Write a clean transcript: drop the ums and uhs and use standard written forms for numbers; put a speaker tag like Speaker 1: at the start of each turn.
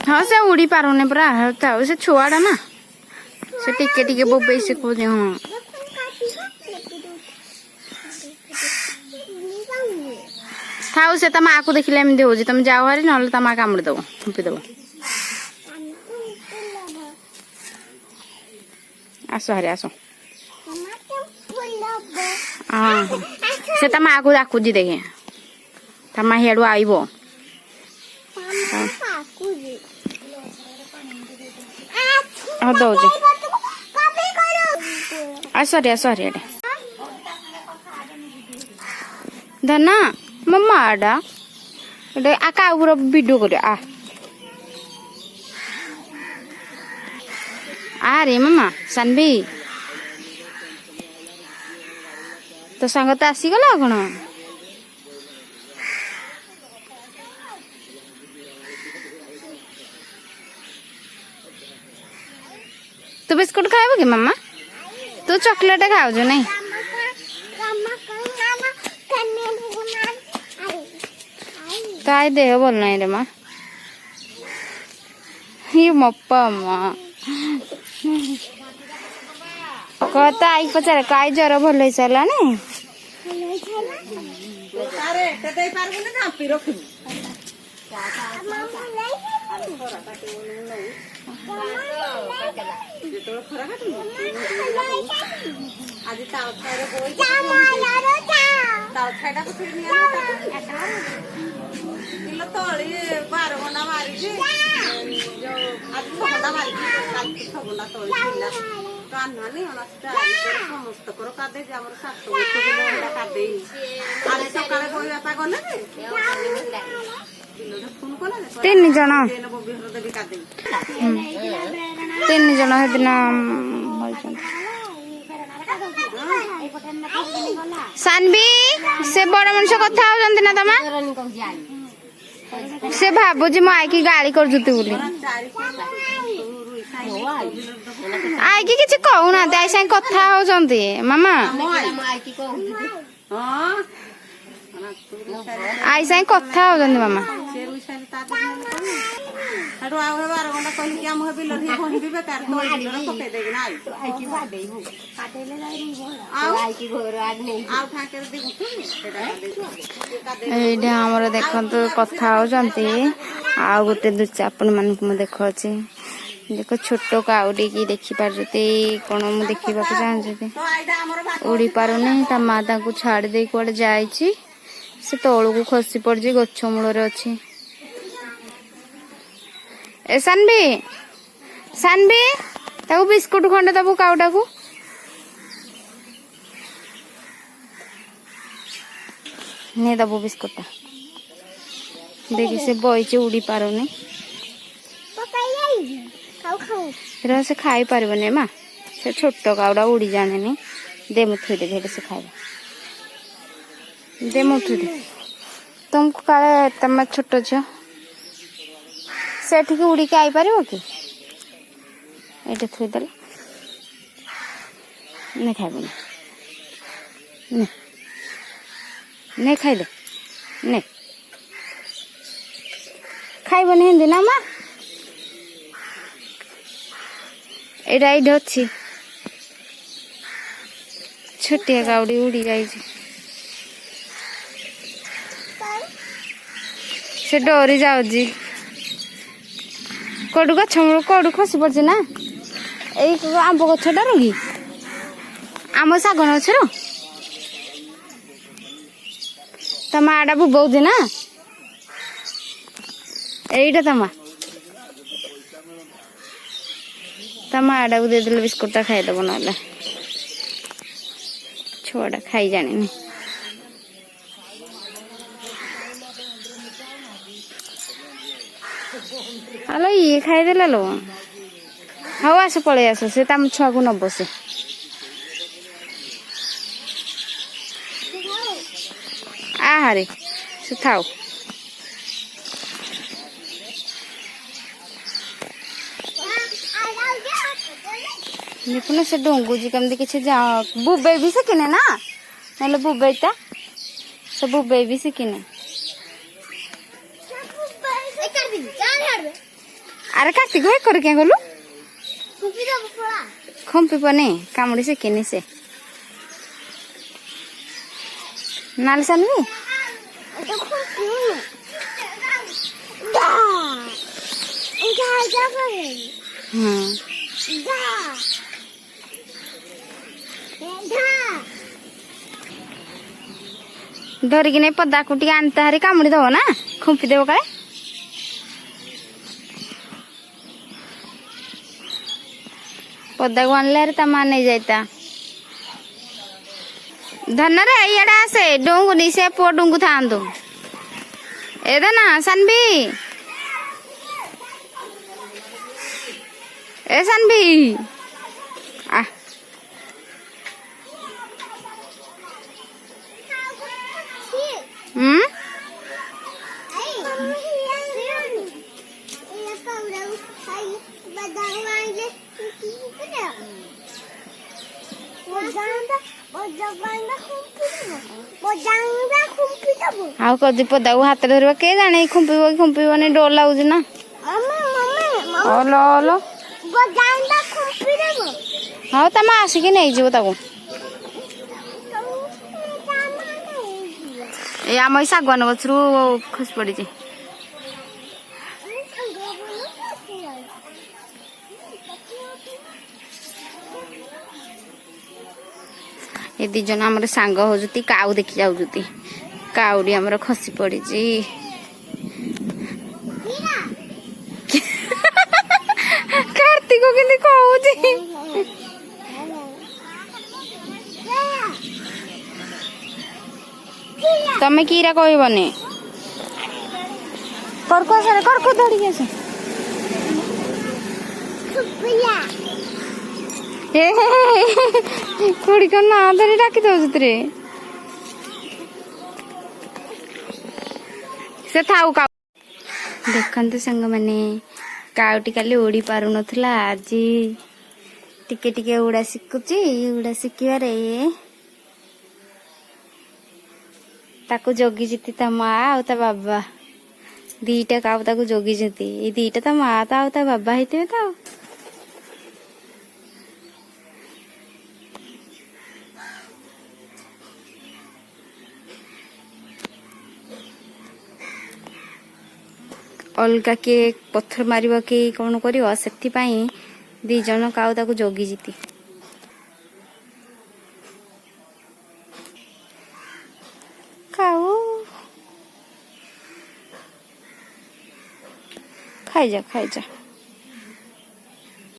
Speaker 1: हाँ से उड़ी पारुने पूरा था से छुआड़ा ना से टिके टिके बोबे से को हाँ था से तम आकु देखिले एमती हो तुम जाओ हारी ना तम आ कामुड़ी दब थुपी दब आस हारी आस हाँ से तम आकु डाकुजी देखे तम हेडू आइबो हाँ दौजी सॉरी सॉरी अटे धना मम्मा आडा एटे आका ऊपर वीडियो कर आ रे मम्मा सानवी तो सांग तो आसीगला कौन तू बिस्कुट खाइब कि मामा तू चॉकलेट खाओ जो नहीं तो आई देह बोल नहीं रे माँ ये मप्पा माँ कहता आई पचारे काई जर भल हो सारा नहीं तीन जन हेदिन सानवी से बड़ मनुष्य कथा होजंती ना तमा से भाबुजी मो आई की गाली कर जुती बोली आई की किछि कहू ना आई संग कथा होजंती मामा आई संग कथा होजंती मामा देखते कथा होती आ गोटे दूसरे आपण मान देखा देख छोट काउडी की देखी पार्टी कौन मुझे देखा चाहते उड़ी पारुनी ता माँ ताकू छाड़ दे कड़े जाए से तौल को खसी पड़ी गछ मूल अच्छी ए सानवी सानवी ताकू बिस्कुट खंडे दबू काउटा को नहीं दबू बिस्कुटा देखी से बही उड़ी पारुनी से खाई पारबनी माँ से छोट काउड़ा उड़ी जाने दे मु थुई देवी से खाए दे मु थुई दे तुमको काले तम छोट झील से उड़ी के आई पार कि ये थुईदे नहीं खाइबनी नहीं खाइदे नहीं खाइबनी हिंदी ना माँ एटा अच्छी छोटिया काउडी उड़ी जाए से डरी जाऊँगी कौटू गछ मूल कौटू खसी पड़ी ना यही आंब गछटार कि आम शागन गछर तम आड़ा बुबौदी ना यहीटा तम आड़ा को देदेले बिस्कुटा खाईदेव ना छुआटा खाई जानी हेलो ये खाईदेला लो हाँ आस पलि आस से तम छुआ को नब से आहारे से थाओ देखुन से डंगुजी कमती किसी बुबे भी सकिने ना ना बुबेटा सब बेबी शिखिने अरे कार्तिक भाई कर क्या गलु खुंपी पने कामुड़ी शिखिनी से नाल सानवी धरिकी नहीं पदा को आनता हारी कामुड़ी दब ना खुंपी देव काले पदा को आनले ता मान नहीं जाता धन रे इड़ा आसे डोंगु नी से पो डोंगु थांदो एदा ना सानवी ए सानवी आ आउ कदी पदा को हाथ धरवा के जाने खुंपीबनी डर लगुच ना ओलो हाँ तम आसिक नहीं जीव ताको ए आम शागवान गछरू खस पड़ी ये दी जन आमर सांग होजुती काऊ देखि जाउजुती काउडी आमर खसी पड़ी कार्तिक केंदी कहूची तमे कीरा कहबने करको धड़ी आसे खुड़ी का ना धरी डाकी दउछ रे से थाउ का देखंतु संग माने काउटी काली उड़ी पारु नथला आज टिके टिके उड़ा शिखुची उड़ा शिखिबारे ताको जोगी जीती ता माँ आउ ता बाबा दीटा काउ ताको जोगी जीती ए दीटा ता माँ ता आउ ता बाबा हेते ता अलगा के पत्थर मारिबा के कौन करियो सेति पई दी जन काउ ताको जोगी जीती काउ खाई जा